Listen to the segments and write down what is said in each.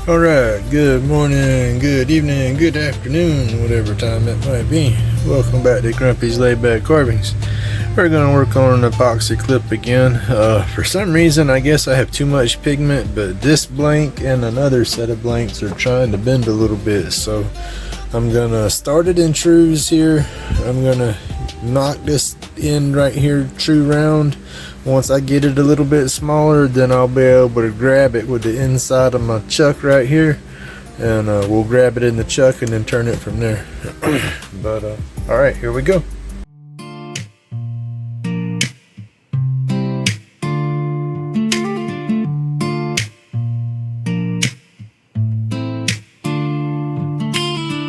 Alright, good morning, good evening, good afternoon, whatever time it might be. Welcome back to Grumpy's LaidBak Carvings. We're going to work on an epoxy clip again. For some reason, I guess I have too much pigment, but this blank and another set of blanks are trying to bend a little bit. So I'm going to start it in trues here. I'm going to knock this in right here true round. Once I get it a little bit smaller, then I'll be able to grab it with the inside of my chuck right here, and we'll grab it in the chuck and then turn it from there. But all right, here we go.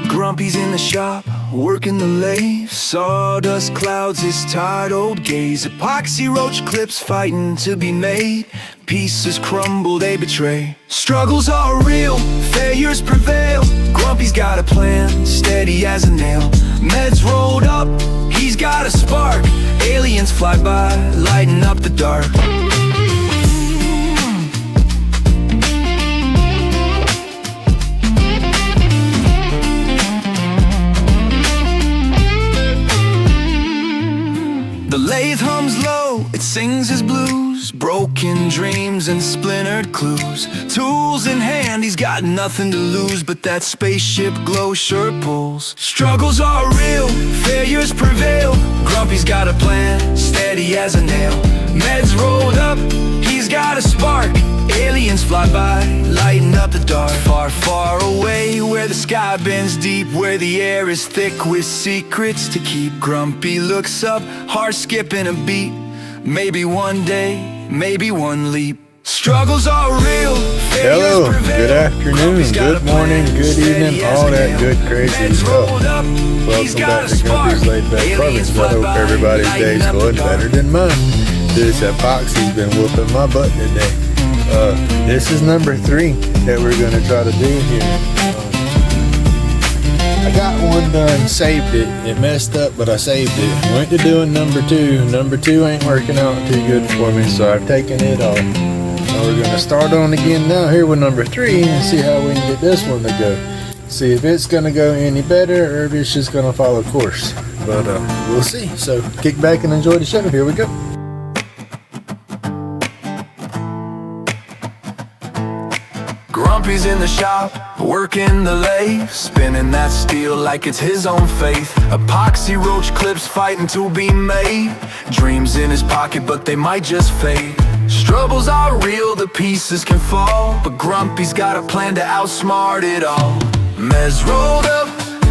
Grumpy's in the shop, working the lathe. Sawdust clouds his tired old gaze. Epoxy roach clips fighting to be made. Pieces crumble, they betray. Struggles are real, failures prevail. Grumpy's got a plan, steady as a nail. Meds rolled up, he's got a spark. Aliens fly by, lighting up the dark. The lathe hums low, it sings his blues. Broken dreams and splintered clues. Tools in hand, he's got nothing to lose. But that spaceship glow sure pulls. Struggles are real, failures prevail. Grumpy's got a plan, steady as a nail. Meds rolled up, he's got a spark. Aliens fly by, lighting up the dark. Far, far away, where the sky bends deep, where the air is thick with secrets to keep. Grumpy looks up, heart skipping a beat. Maybe one day, maybe one leap. Struggles are real. Hello, good afternoon, good morning, good evening, all that good crazy stuff. Welcome back to Grumpy's LaidBak Carvings. I hope everybody's day's going better than mine. This epoxy's been whooping my butt today. This is number 3 that we're going to try to do here. I got one done, saved it. It messed up, but I saved it. Went to doing number 2. Number 2 ain't working out too good for me, so I've taken it off. Now we're going to start on again now here with number 3 and see how we can get this one to go. See if it's going to go any better or if it's just going to follow course. But we'll see. So kick back and enjoy the show. Here we go. Grumpy's in the shop, working the lathe, spinning that steel like it's his own faith. Epoxy roach clips fighting to be made. Dreams in his pocket, but they might just fade. Struggles are real, the pieces can fall, but Grumpy's got a plan to outsmart it all. Mez rolled up,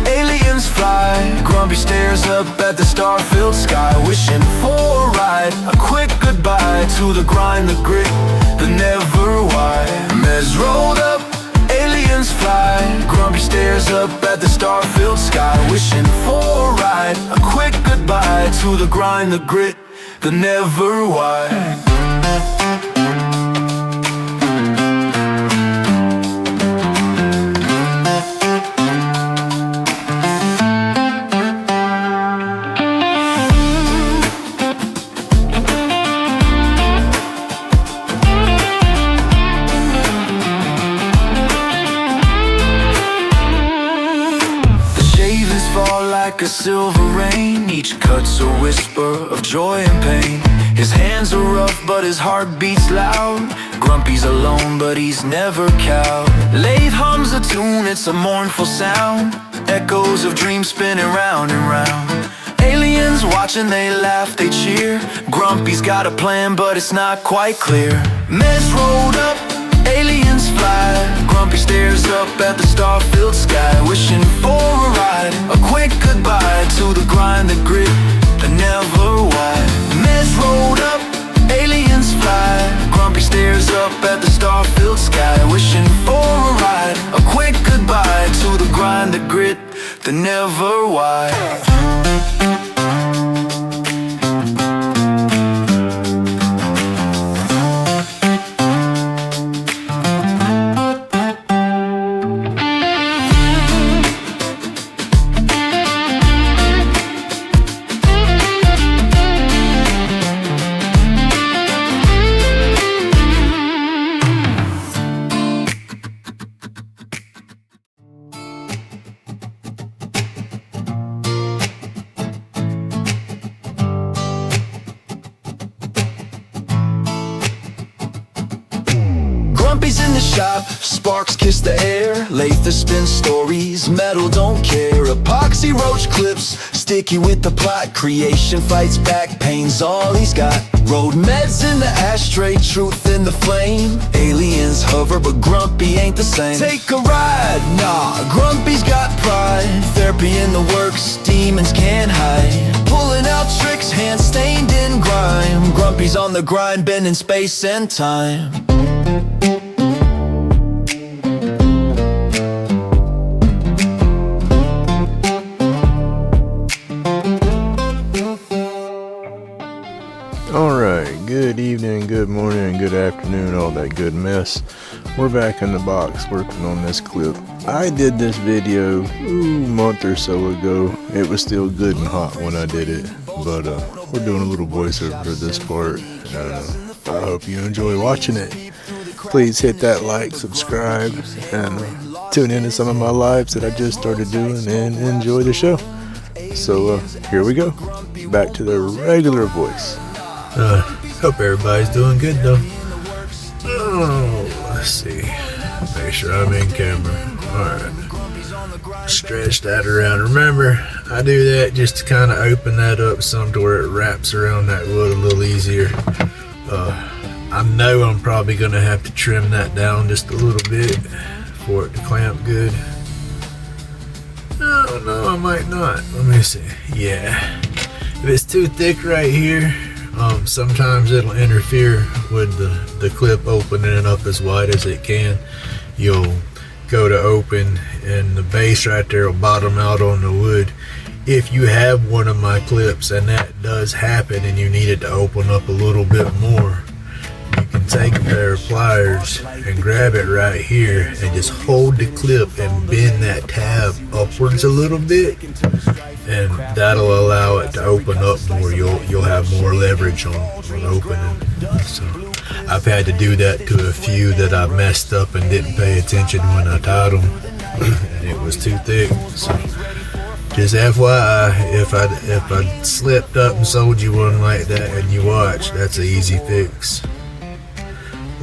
aliens fly. Grumpy stares up at the star-filled sky, wishing for a ride, a quick goodbye to the grind, the grit, the never why. Mez rolled up, aliens fly. Grumpy stares up at the star-filled sky, wishing for a ride, a quick goodbye to the grind, the grit, the never why. Like a silver rain, each cut's a whisper of joy and pain. His hands are rough, but his heart beats loud. Grumpy's alone, but he's never cowed. Lathe hums a tune, it's a mournful sound. Echoes of dreams spinning round and round. Aliens watching, they laugh, they cheer. Grumpy's got a plan, but it's not quite clear. Mess rolled up, aliens fly. Grumpy stares up at the star-filled sky, wishing for a ride, a quick goodbye to the grind, the grit, the never why. Mess rolled up, aliens fly. Grumpy stares up at the star-filled sky, wishing for a ride, a quick goodbye to the grind, the grit, the never why. shop, sparks kiss the air. Lathe spin stories, metal don't care. Epoxy Roach clips, sticky with the plot. Creation fights back, pain's all he's got. Road meds in the ashtray, truth in the flame. Aliens hover, but Grumpy ain't the same. Take a ride, nah, Grumpy's got pride. Therapy in the works, demons can't hide. Pulling out tricks, hands stained in grime. Grumpy's on the grind, bending space and time. Alright, good evening, good morning, good afternoon, all that good mess. We're back in the box working on this clip. I did this video a month or so ago. It was still good and hot when I did it, but we're doing a little voiceover for this part. I hope you enjoy watching it. Please hit that like, subscribe, and tune in to some of my lives that I just started doing and enjoy the show. So here we go, back to the regular voice. Hope everybody's doing good though. Oh, let's see. Make sure I'm in camera. Alright. Stretch that around. Remember, I do that just to kind of open that up some to where it wraps around that wood a little easier. I know I'm probably going to have to trim that down just a little bit for it to clamp good. Oh, no, I might not. Let me see. Yeah. If it's too thick right here, sometimes it'll interfere with the clip opening up as wide as it can. You'll go to open and the base right there will bottom out on the wood. If you have one of my clips and that does happen and you need it to open up a little bit more, you can take a pair of pliers and grab it right here and just hold the clip and bend that tab upwards a little bit, and that'll allow it to open up more. You'll have more leverage on opening. So I've had to do that to a few that I messed up and didn't pay attention when I tied them, and it was too thick. So just FYI, if I slipped up and sold you one like that and you watch, that's an easy fix.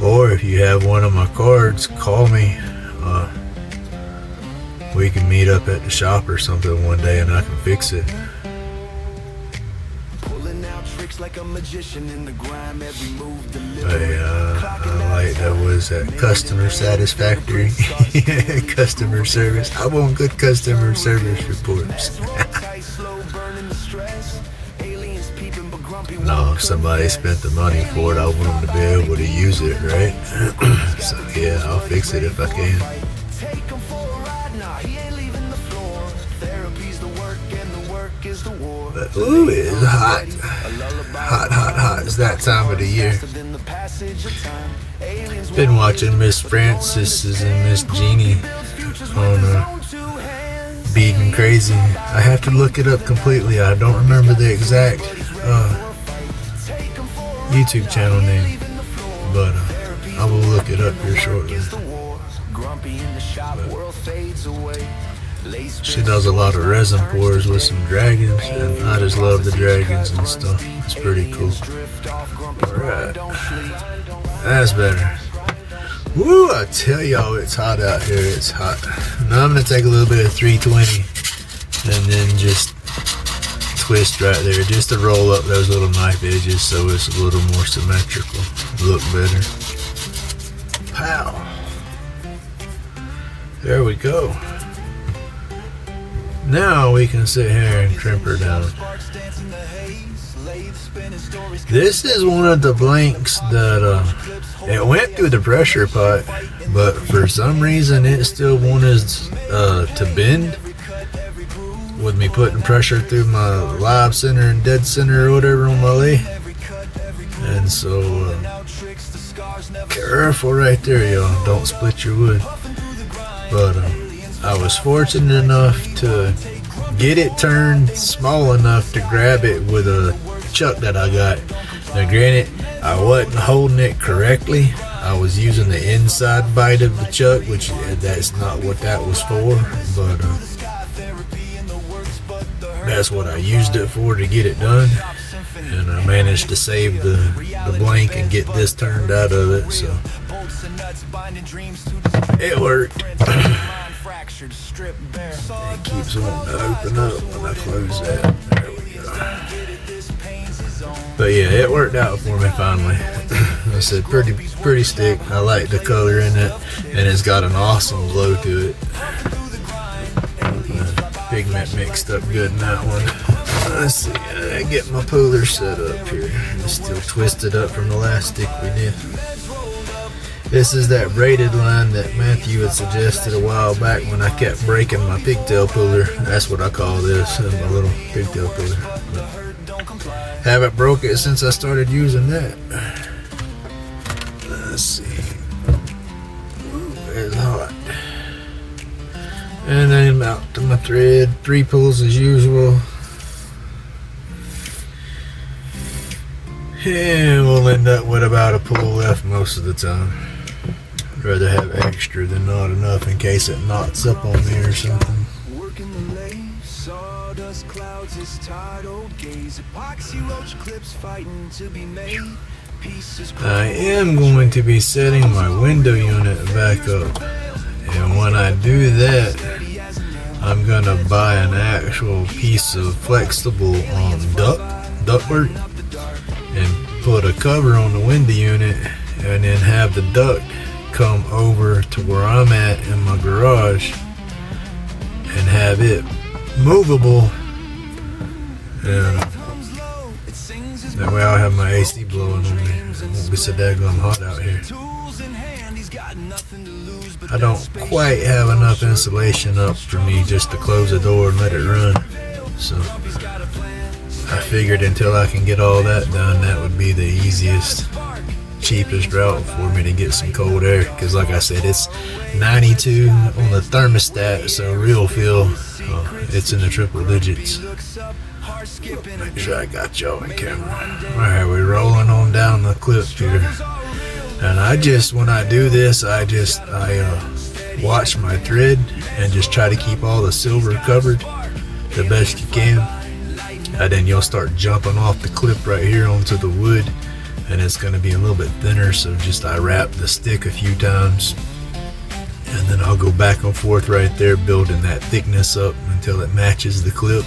Or if you have one of my cards, call me. We can meet up at the shop or something one day and I can fix it. Hey, I like that. Was that customer satisfactory? Customer service. I want good customer service reports. No, if somebody spent the money for it, I want them to be able to use it, right? So yeah, I'll fix it if I can. But ooh, it is hot. Hot. It's that time of the year. Been watching Miss Francis and Miss Jeannie on Beating Crazy. I have to look it up completely. I don't remember the exact YouTube channel name, but I will look it up here shortly. She does a lot of resin pours with some dragons, and I just love the dragons and stuff. It's pretty cool. Alright, that's better. Woo, I tell y'all, it's hot out here. It's hot. Now I'm going to take a little bit of 320 and then just twist right there, just to roll up those little knife edges so it's a little more symmetrical, look better. Pow! There we go. Now we can sit here and trim her down. This is one of the blanks that it went through the pressure pot, but for some reason it still wanted to bend with me putting pressure through my live center and dead center or whatever on my lathe. And so careful right there, y'all, don't split your wood. But I was fortunate enough to get it turned small enough to grab it with a chuck that I got. Now granted, I wasn't holding it correctly. I was using the inside bite of the chuck, which that's not what that was for, but that's what I used it for to get it done. And I managed to save the blank and get this turned out of it. So It worked. It keeps wanting to open up when I close that. There we go. But yeah, it worked out for me finally. I said pretty stick. I like the color in it, and it's got an awesome glow to it. Pigment mixed up good in that one. Let's see, I get my puller set up here. It's still twisted up from the last stick we did. This is that braided line that Matthew had suggested a while back when I kept breaking my pigtail puller. That's what I call this, my little pigtail puller. Haven't broke it since I started using that. Let's see. Ooh, it's hot. And then out to my thread. 3 pulls as usual. And we'll end up with about a pull left most of the time. I'd rather have extra than not enough in case it knots up on me or something. Working the lathe, sawdust clouds, his tired old gaze. Epoxy roach clips fighting to be made. Pieces. I am going to be setting my window unit back up. And when I do that, I'm gonna buy an actual piece of flexible ductwork and put a cover on the window unit, and then have the duct come over to where I'm at in my garage and have it movable, and that way I'll have my AC blowing on me. It won't be so daggone hot out here. I don't quite have enough insulation up for me just to close the door and let it run, so I figured until I can get all that done, that would be the easiest, cheapest route for me to get some cold air, because like I said, it's 92 on the thermostat, so real feel it's in the triple digits. Make sure I got y'all in camera. Alright, we're rolling on down the clip here. And when I do this, I watch my thread and just try to keep all the silver covered the best you can. And then you'll start jumping off the clip right here onto the wood, and it's going to be a little bit thinner, so I wrap the stick a few times, and then I'll go back and forth right there building that thickness up until it matches the clip,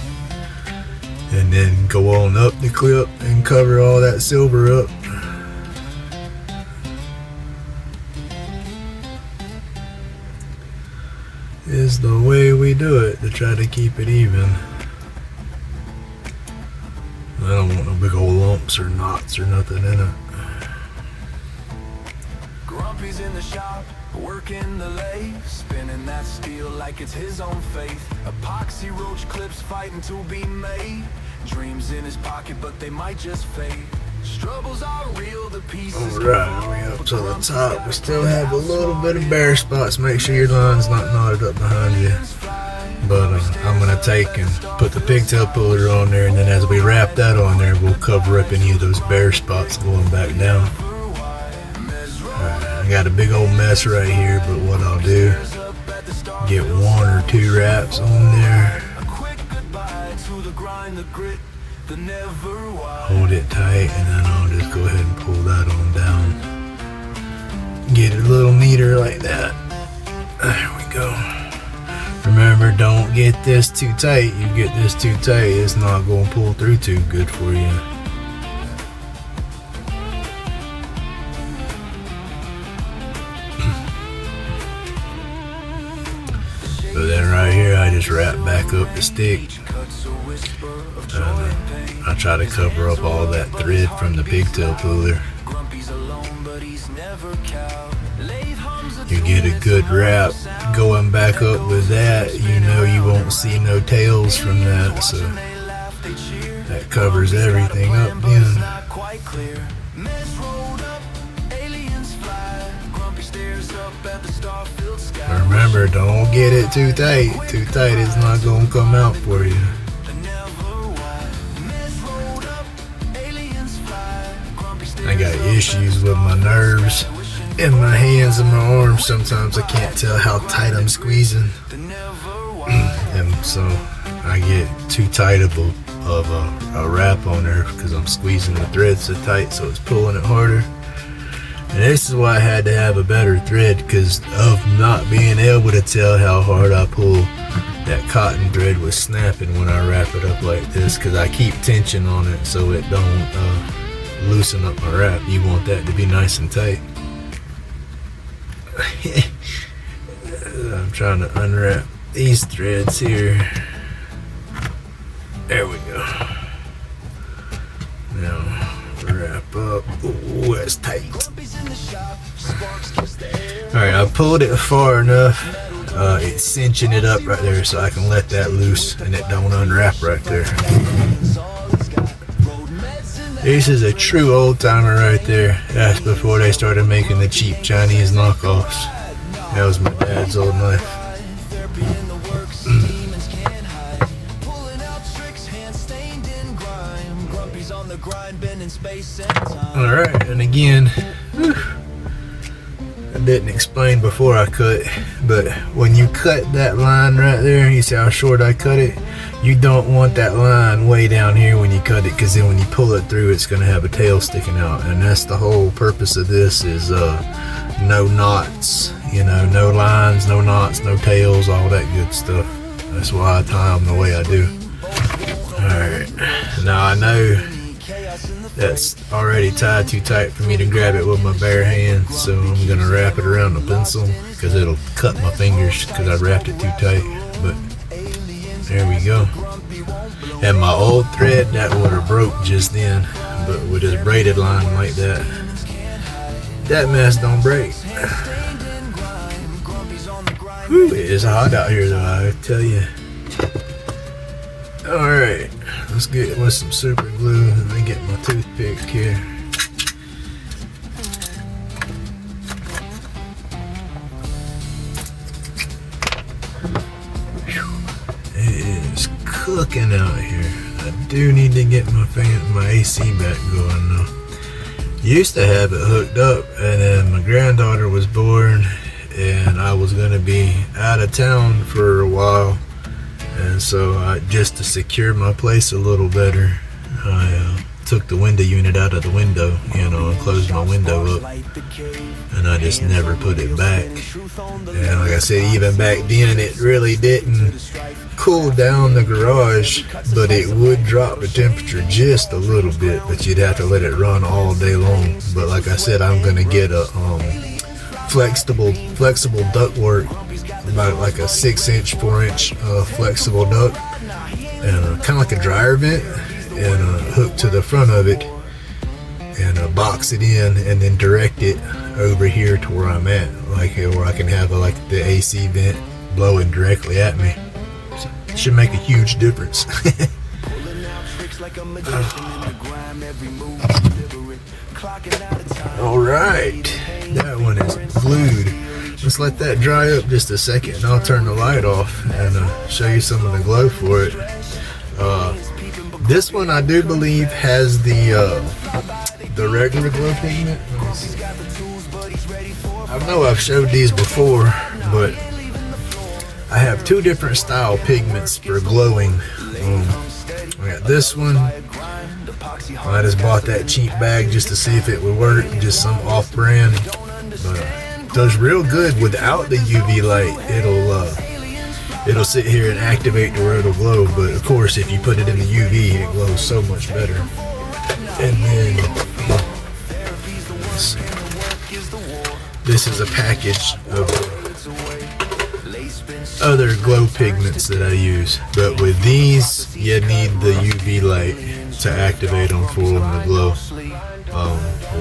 and then go on up the clip and cover all that silver up. Is the way we do it to try to keep it even. I don't want no big old lumps or knots or nothing in it. Grumpy's in the shop, working the lathe, spinning that steel like it's his own faith. Epoxy roach clips fighting to be made. Dreams in his pocket, but they might just fade. Struggles are real, the pieces. Alright, we up to the top. We still have a little bit of bare spots. Make sure your line's not knotted up behind you. But I'm going to take and put the pigtail puller on there, and then as we wrap that on there, we'll cover up any of those bare spots going back down. Alright, I got a big old mess right here, but what I'll do, get 1 or 2 wraps on there. Hold it tight, and then I'll just go ahead and pull that on down. Get it a little neater like that. There we go. Remember, don't get this too tight. You get this too tight, it's not going to pull through too good for you. So then right here, I just wrap back up the stick. I try to cover up all that thread from the pigtail puller. You get a good wrap going back up with that, you know you won't see no tails from that, so that covers everything up then. Remember, don't get it too tight. Too tight is not going to come out for you. I got issues with my nerves in my hands and my arms. Sometimes I can't tell how tight I'm squeezing. And so I get too tight of a wrap on there because I'm squeezing the thread so tight, so it's pulling it harder. And this is why I had to have a better thread, because of not being able to tell how hard I pull. That cotton thread was snapping when I wrap it up like this, because I keep tension on it so it don't loosen up my wrap. You want that to be nice and tight. I'm trying to unwrap these threads here. There we go. Now wrap up. Ooh, that's tight. Alright, I pulled it far enough. It's cinching it up right there so I can let that loose and it don't unwrap right there. This is a true old timer right there. That's before they started making the cheap Chinese knockoffs. That was my dad's old knife. Alright, and again, I didn't explain before I cut, but when you cut that line right there, you see how short I cut it? You don't want that line way down here when you cut it, because then when you pull it through, it's going to have a tail sticking out. And that's the whole purpose of this, is no knots, you know, no lines, no knots, no tails, all that good stuff. That's why I tie them the way I do. Alright, now I know that's already tied too tight for me to grab it with my bare hand, so I'm gonna wrap it around the pencil because it'll cut my fingers because I wrapped it too tight. But there we go. And my old thread, that would have broke just then, but with this braided line like that, that mess don't break. Whew, it is hot out here though, I tell you. Alright, let's get with some super glue. Let me get my toothpick here. It is cooking out here. I do need to get my AC back going though. Used to have it hooked up, and then my granddaughter was born and I was gonna be out of town for a while. And so just to secure my place a little better, I took the window unit out of the window, you know, and closed my window up. And I just never put it back. And like I said, even back then, it really didn't cool down the garage, but it would drop the temperature just a little bit, but you'd have to let it run all day long. But like I said, I'm gonna get a flexible ductwork, about like a 6-inch, 4-inch flexible duct, and kind of like a dryer vent, and hook to the front of it, and box it in, and then direct it over here to where I'm at, like where I can have like the AC vent blowing directly at me. So it should make a huge difference. All right, that one is glued. Let's let that dry up just a second, and I'll turn the light off and show you some of the glow for it. This one I do believe has the regular glow pigment. I know I've showed these before, but I have two different style pigments for glowing. I got this one. I just bought that cheap bag just to see if it would work, just some off-brand, but does real good without the UV light. It'll sit here and activate to where it'll glow, but of course if you put it in the UV, it glows so much better. And then this is a package of other glow pigments that I use, but with these you need the UV light to activate them for them to glow.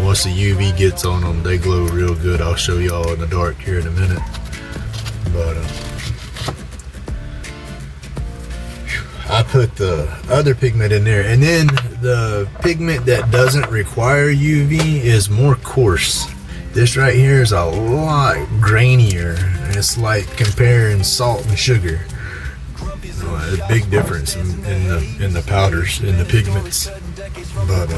Once the UV gets on them, they glow real good. I'll show y'all in the dark here in a minute. But I put the other pigment in there, and then the pigment that doesn't require UV is more coarse. This right here is a lot grainier. It's like comparing salt and sugar. A big difference in the powders, in the pigments. But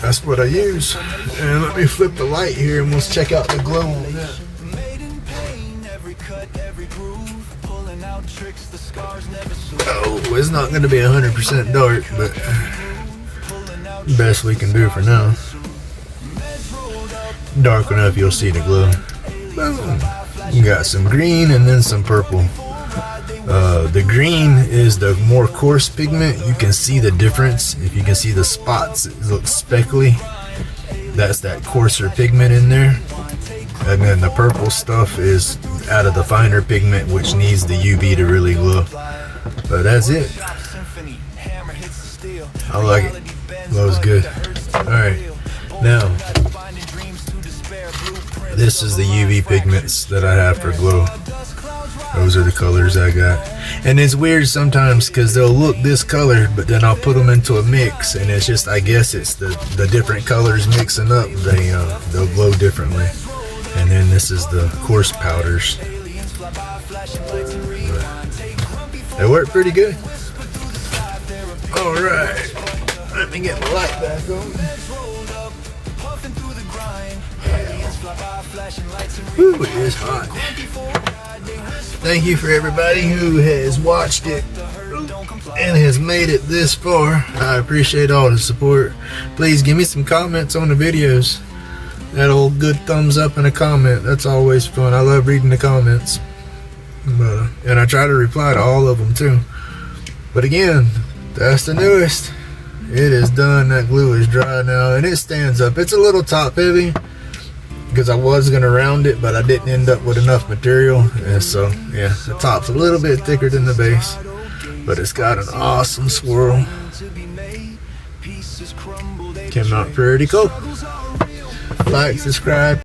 that's what I use. And let me flip the light here and let's check out the glow on that. Oh, it's not going to be 100% dark, but best we can do for now. dark enough, you'll see the glow. Boom. You got some green and then some purple. The green is the more coarse pigment. You can see the difference. If you can see the spots, it looks speckly. That's that coarser pigment in there. And then the purple stuff is out of the finer pigment, which needs the UV to really glow. But that's it. I like it. Glows good. Alright, now this is the UV pigments that I have for glow. Those are the colors I got. And it's weird sometimes because they'll look this color, but then I'll put them into a mix, and it's just, I guess it's the different colors mixing up. They'll glow differently. And then this is the coarse powders. But they work pretty good. Alright, let me get my light back on. Ooh, it is hot. Thank you for everybody who has watched it and has made it this far. I appreciate all the support. Please give me some comments on the videos. That old good thumbs up and a comment. That's always fun. I love reading the comments. And I try to reply to all of them too. But again, that's the newest. It is done. That glue is dry now and it stands up. It's a little top heavy because I was going to round it, but I didn't end up with enough material. And so, yeah, the top's a little bit thicker than the base, but it's got an awesome swirl. Came out pretty cool. Like, subscribe.